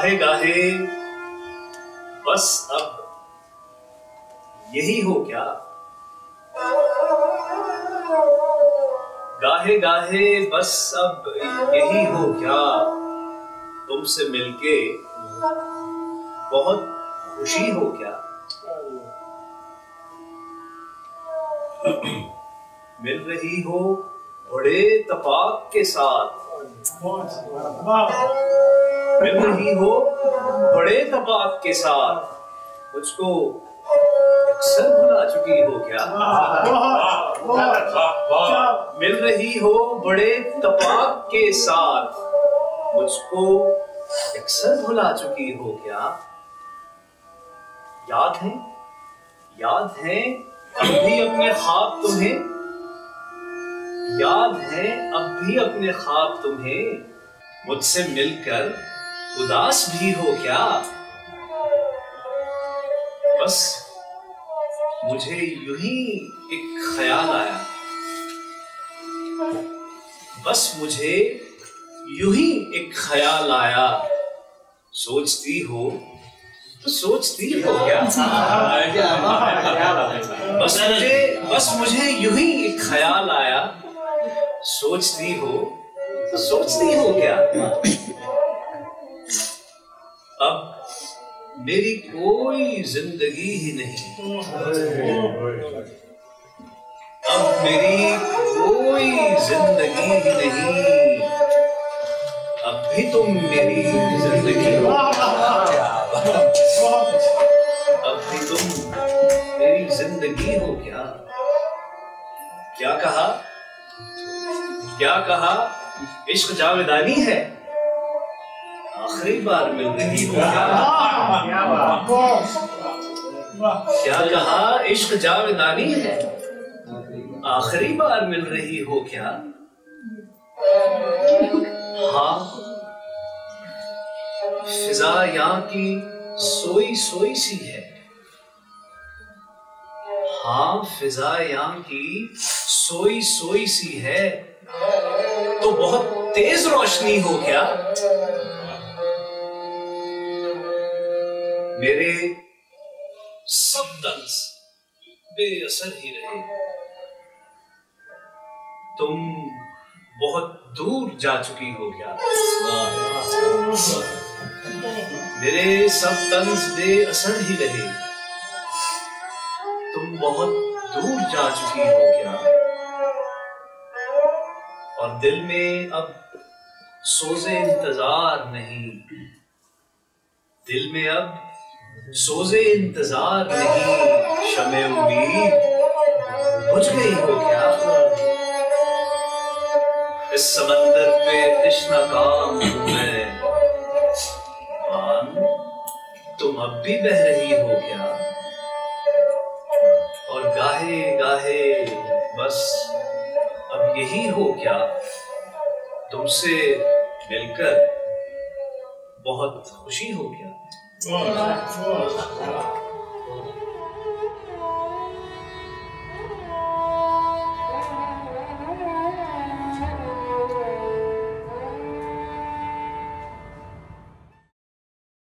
गाहे गाहे बस अब यही हो क्या? गाहे गाहे बस अब यही हो क्या? तुमसे मिलके बहुत खुशी हो क्या? मिल रही हो बड़े तपाक के साथ, मिल रही हो बड़े तपाक के साथ, मुझको अक्सर भुला चुकी हो क्या? मिल रही हो बड़े तपाक के साथ, मुझको अक्सर भुला चुकी हो क्या? याद है अब भी अपने ख्वाब तुम्हें, याद है अब भी अपने ख्वाब तुम्हें, मुझसे मिलकर उदास भी हो क्या? बस मुझे यूं ही एक ख्याल आया, बस मुझे यूं ही एक ख्याल आया, सोचती हो तो सोचती हो क्या? बस मुझे यूं ही एक ख्याल आया, सोचती हो तो सोचती हो क्या? अब मेरी कोई जिंदगी ही नहीं, अब मेरी कोई जिंदगी ही नहीं, अब भी तुम मेरी जिंदगी हो, अब भी तुम मेरी जिंदगी हो क्या? क्या कहा इश्क जावेदानी है, आखिरी बार मिल रही हो क्या? क्या कहा इश्क जावेदानी है, आखिरी बार मिल रही हो क्या? हाँ फिजा यहाँ की सोई सोई सी है, हाँ फिजा यहाँ की सोई सोई सी है, तो बहुत तेज रोशनी हो क्या? मेरे सब तंज बेअसर ही रहे, तुम बहुत दूर जा चुकी हो क्या? मेरे सब तंज बेअसर ही रहे, तुम बहुत दूर जा चुकी हो क्या? और दिल में अब सोज़े इंतजार नहीं, दिल में अब सोज़े इंतजार नहीं, शमे उम्मीद बुझ गई हो क्या? इस समंदर पे तृष्णा काम हूं मैं, मान तुम अब भी बह रही हो क्या? और गाहे गाहे बस अब यही हो क्या? तुमसे मिलकर बहुत खुशी हो क्या?